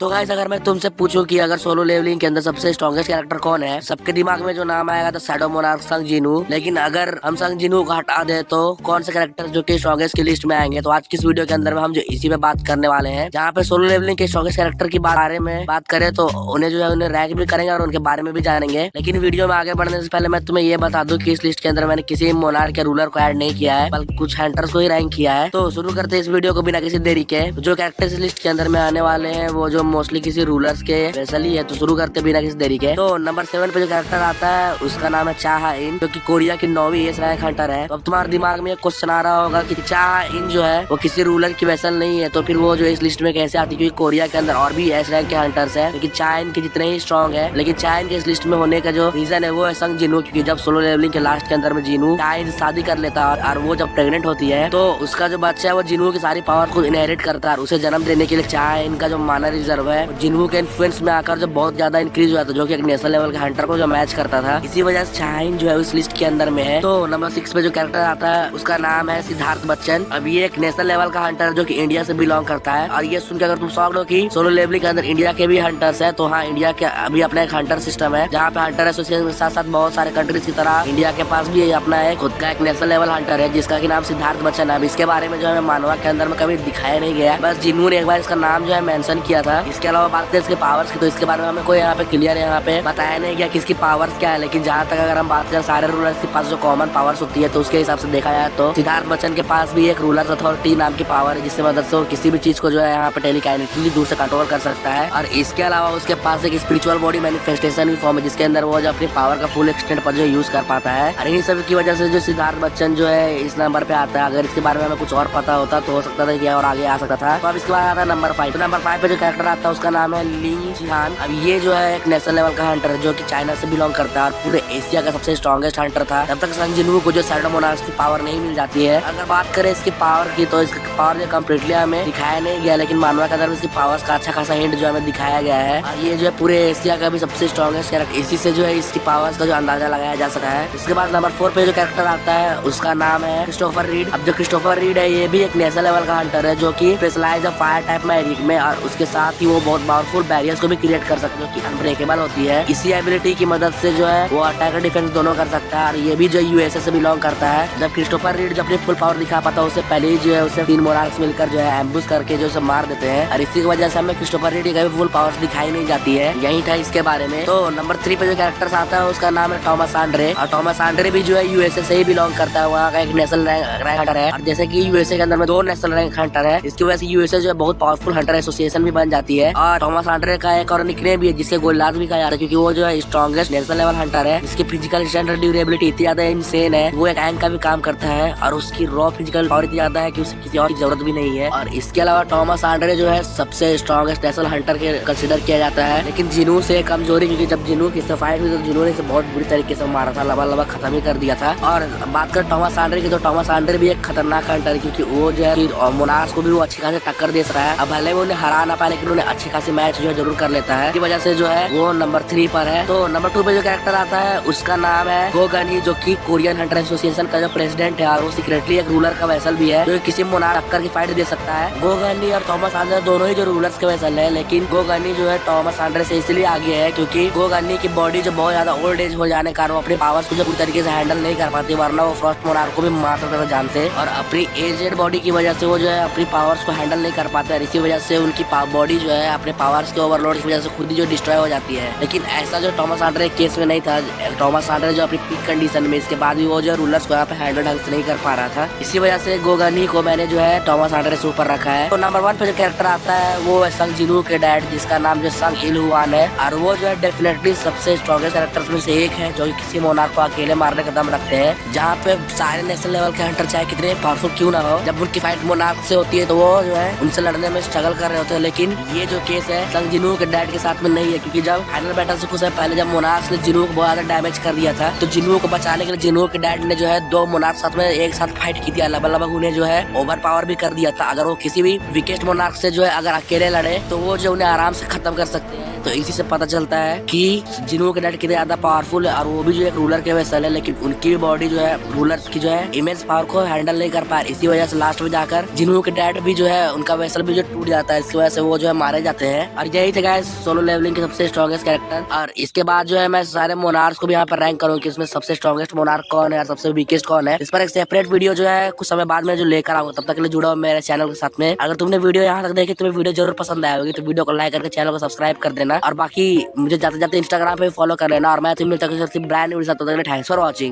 तो गाइस अगर मैं तुमसे पूछूं कि अगर सोलो लेवलिंग के अंदर सबसे स्ट्रॉन्गेस्ट कैरेक्टर कौन है, सबके दिमाग में जो नाम आएगा तो शैडो मोनार्क संग जिनू। लेकिन अगर हम संग जिनू को हटा दे तो कौन से कैरेक्टर जो कि स्ट्रॉन्गेस्ट की लिस्ट में आएंगे। तो आज की इस वीडियो के अंदर में हम जो इसी पे बात करने वाले हैं, जहाँ पे सोलो लेवलिंग के स्ट्रॉन्गेस्ट कैरेक्टर की बारे में बात करें तो उन्हें जो है उन्हें रैंक भी करेंगे और उनके बारे में भी जानेंगे। लेकिन वीडियो में आगे बढ़ने से पहले मैं तुम्हें ये बता दूं कि इस लिस्ट के अंदर मैंने किसी मोनार्क या रूलर को ऐड नहीं किया है, बल्कि कुछ हंटर्स को ही रैंक किया है। तो शुरू करते हैं इस वीडियो को बिना किसी देरी के। जो कैरेक्टर इस लिस्ट के अंदर में आने वाले हैं वो जो मोस्टली किसी रूलर के वैसल ही है। तो शुरू करते बिना किसी देरी के। तो नंबर 7 पे जो कैरेक्टर आता है उसका नाम है चाहा इन, जो कि कोरिया की 9वीं एस रैंक हंटर है। तो अब तुम्हारे दिमाग में क्वेश्चन आ रहा होगा कि चाहा इन जो है वो किसी रूलर की वैसल नहीं है, तो फिर वो जो इस लिस्ट में कैसे आती है? क्योंकि कोरिया के अंदर और भी एस रैंक के हंटर्स है, लेकिन चाहा इन के जितने ही स्ट्रॉन्ग है। लेकिन चाहा इन के इस लिस्ट में होने का जो रीजन है वो है संग जिनू, क्योंकि जब सोलो लेवलिंग के लास्ट के अंदर में जिनू चाहा इन शादी कर लेता है और वो जब प्रेग्नेंट होती है तो उसका जो बच्चा है वो जिनू की सारी पावर को इनहेरिट करता है। उसे जन्म देने के लिए चाहा इनका जो माना रिजर्व है जिनू के इन्फ्लुएंस में आकर जो बहुत ज्यादा इंक्रीज हुआ था, जो कि एक नेशनल लेवल के हंटर को जो मैच करता था। इसी वजह से चाइन जो है उस लिस्ट के अंदर में है। तो नंबर 6 पे जो कैरेक्टर आता है उसका नाम है सिद्धार्थ बच्चन। अब ये एक नेशनल लेवल का हंटर जो कि इंडिया से बिलोंग करता है। और ये सुन के अगर तुम शॉक्ड हो कि सोलो लेवलिंग के अंदर इंडिया के भी हंटर्स है, तो हाँ, इंडिया के अभी अपना एक हंटर सिस्टम है, जहाँ पे हंटर एसोसिएशन के साथ साथ बहुत सारे कंट्रीज की तरह इंडिया के पास भी अपना एक खुद का एक नेशनल लेवल हंटर है, जिसका की नाम सिद्धार्थ बच्चन है। अब इसके बारे में जो है मानवा के अंदर में कभी दिखाया नहीं गया, बस जिनू ने एक बार इसका नाम जो है मेंशन किया था। इसके अलावा बात करें इसके पावर्स की, तो इसके बारे में हमें कोई यहाँ पे क्लियर यहाँ पे बताया नहीं गया कि इसकी पावर्स क्या है। लेकिन जहाँ तक अगर हम बात करें सारे रूलर्स के पास जो कॉमन पावर्स होती है, तो उसके हिसाब से देखा जाए तो सिद्धार्थ बच्चन के पास भी एक रूलर अथॉरिटी नाम की पावर है, जिससे मदद से वो किसी भी चीज को जो है यहाँ पे टेलीकाइनेटिकली दूर से कंट्रोल कर सकता है। और इसके अलावा उसके पास एक स्पिरिचुअल बॉडी मैनिफेस्टेशन भी फॉर्म है, जिसके अंदर वो जो अपनी पावर का फुल एक्सटेंट पर जो यूज कर पाता है। और इन्हीं सब की वजह से जो सिद्धार्थ बच्चन जो है इस नंबर पे आता है। अगर इसके बारे में हमें कुछ और पता होता तो हो सकता था कि और आगे आ सकता था। तो अब इसके बाद आता है नंबर 5। तो नंबर 5 पे जो कैरेक्टर आता है उसका नाम है लिंग जिहान। अब ये जो है एक नेशनल लेवल का हंटर है, जो कि चाइना से बिलोंग करता है और पूरे एशिया का सबसे स्ट्रॉन्गेस्ट हंटर था। तब तक संग जिनू को जो शैडो मोनार्क्स की पावर नहीं मिल जाती है। अगर बात करें इसकी पावर की, तो इसकी पावर जो कम्प्लीटली हमें दिखाया नहीं गया, लेकिन मानवा के अंदर में इसकी पावर्स का अच्छा खासा हिंट जो हमें दिखाया गया है। और ये जो है पूरे एशिया का भी सबसे स्ट्रॉन्गेस्ट कैरेक्टर, इसी से जो है इसकी पावर्स का जो अंदाजा लगाया जा सका है। इसके बाद नंबर 4 पे जो कैरेक्टर आता है उसका नाम है क्रिस्टोफर रीड। अब जो क्रिस्टोफर रीड है ये भी एक नेशनल लेवल का हंटर है, जो कि स्पेशलाइज है फायर टाइप मैजिक में, और उसके साथ ही वो बहुत पावरफुल बैरियर्स को भी क्रिएट कर सकते हैं, जो कि अनब्रेकेबल होती है। इसी एबिलिटी की मदद से जो है वो अटैक और डिफेंस दोनों कर सकता है। और ये भी जो यूएसए से बिलोंग करता है। जब क्रिस्टोफर रीड जो अपनी फुल पावर दिखा पाता है, उससे पहले ही जो है उसे 3 मोनार्क्स मिलकर जो है एम्बुश करके जो उसे मार देते हैं। और इसी की वजह से हमें क्रिस्टोफर रीड की फुल पावर्स दिखाई नहीं जाती है। यही था इसके बारे में। तो नंबर 3 पे जो कैरेक्टर आता है उसका नाम है टॉमस आंड्रे। और टॉमस आंड्रे भी जो है यूएसए से ही बिलोंग करता है, वहाँ का एक नेशनल रैंक हंटर है। और जैसे कि यूएसए के अंदर में 2 नेशनल रैंक हंटर है, इसकी वजह से यूएसए जो है बहुत पावरफुल हंटर एसोसिएशन भी बन जाती है। और टॉमस आंड्रे का एक और निकनेम भी है, जिसे गोलाज भी कहा जाता है, क्योंकि वो जो है स्ट्रॉन्गेस्ट नेशनल लेवल हंटर है। इसकी फिजिकल स्टैंडर्ड ड्यूरेबिलिटी इतनी ज्यादा इंसेन है, वो एक टैंक का भी काम करता है। और उसकी रॉ फिजिकल पावर इतनी ज्यादा है कि उसे किसी और की जरूरत भी नहीं है। और इसके अलावा टॉमस आंड्रे जो है सबसे स्ट्रॉन्गेस्ट नेशनल हंटर के कंसिडर किया जाता है, लेकिन जिनू से कमजोरी, क्योंकि जब जिनू की फाइट हुई तो जिनू ने इसे बहुत बुरी तरीके से मारा था, लबा लबा खत्म ही कर दिया था। और बात कर टॉमस आंड्रे की, तो टॉमस आंड्रे भी एक खतरनाक हंटर है, क्योंकि वो जो है मोनार्क्स को भी वो अच्छी खासी टक्कर दे रहा है। अब भले वो उन्हें हरा ना पाए, लेकिन उन्हें अच्छी खासी मैच जो है जरूर कर लेता है। इसी वजह से जो है वो नंबर 3 पर है। तो नंबर 2 पे जो कैरेक्टर आता है उसका नाम है गोगनी, जो कि कोरियन हंटर एसोसिएशन का जो प्रेसिडेंट है, और वो सीक्रेटली एक रूलर का वैसल भी है, जो किसी मोनार्क टक्कर की फाइट दे सकता है। गोगनी और टॉमस आंड्रे दोनों ही जो रूलर्स के वैसल है, लेकिन गोगनी जो है टॉमस आंड्रे से इसलिए आगे है क्योंकि गोगनी की बॉडी जो बहुत ज्यादा ओल्ड एज हो जाने के कारण वो अपने पावर्स को जो पूरी तरीके से हैंडल नहीं कर पाती, वरना वो फर्स्ट मोनार्क को भी मार सकता था जान से। और अपनी एजेड बॉडी की वजह से वो जो है अपनी पावर्स को हैंडल नहीं कर पाते, और इसी वजह से उनकी बॉडी जो है अपने पावर्स के ओवरलोड की वजह से खुद ही जो डिस्ट्रॉय हो जाती है। लेकिन ऐसा जो टॉमस आंड्रे केस में नहीं था। टॉमस आंड्रे जो अपनी पीक कंडीशन में, इसके बाद भी वो जो रूलर्स को यहाँ पे हैंडल ढंग से नहीं कर पा रहा था, इसी वजह से गोगनी को मैंने जो है टॉमस आंड्रे से ऊपर रखा है। तो नंबर 1 पे जो कैरेक्टर आता है वो है संग जिनू के डैड, जिसका नाम जो संग इलहुआन है। और वो जो है डेफिनेटली सबसे स्ट्रॉन्गेस्ट कैरेक्टर्स में से एक है, जो किसी मोनार्क को अकेले मारने का दम रखते हैं। जहाँ पे सारे नेशनल लेवल के हंटर चाहे कितने पावरफुल क्यों ना हो, जब उनकी फाइट मोनार्क से होती है तो वो जो है उनसे लड़ने में स्ट्रगल कर रहे होते हैं। लेकिन ये जो केस है संग जिनू के डैड के साथ में नहीं है, क्योंकि जब फाइनल बैटल से कुछ पहले जब मोनार्क ने जिनू को बहुत ज्यादा डैमेज कर दिया था, तो जिनू को बचाने के लिए जिनू के डैड ने जो है 2 मोनार्क साथ में एक साथ फाइट की थी, अलग उन्हें जो है ओवर पावर भी कर दिया था। अगर वो किसी भी वीकेस्ट मोनार्क से जो है अगर अकेले लड़े तो वो जो उन्हें आराम से खत्म कर सकते हैं। तो इसी से पता चलता है कि जिनू के डैड कितने ज्यादा पावरफुल है, और वो भी जो एक रूलर के वैसल है, लेकिन उनकी भी बॉडी जो है रूलर्स की जो है इमेज पावर को हैंडल नहीं कर पा रही। इसी वजह से लास्ट में जाकर जिनू के डैड भी जो है उनका वैसल भी जो टूट जाता है, इसकी वजह से वो जो है मारे जाते हैं। और यही थे गाइस सोलो लेवलिंग के सबसे स्ट्रॉन्गेस्ट कैरेक्टर। और इसके बाद जो है मैं सारे मोनार्क्स को भी यहाँ पर रैंक करूँ कि इसमें सबसे स्ट्रॉन्गेस्ट मोनार्क कौन है और सबसे वीकेस्ट कौन है। इस पर एक सेपरेट वीडियो जो है कुछ समय बाद में जो लेकर आऊंगा, तब तक के लिए जुड़ा हो मेरे चैनल के साथ में। अगर तुमने वीडियो यहाँ तक देखी, तुम्हें वीडियो जरूर पसंद आया होगी, तो वीडियो को लाइक करके चैनल को सब्सक्राइब कर देना। और बाकी मुझे जाते जाते इंस्टाग्राम पे फॉलो कर लेना। और मैं तुम्हें brand new, thanks for watching.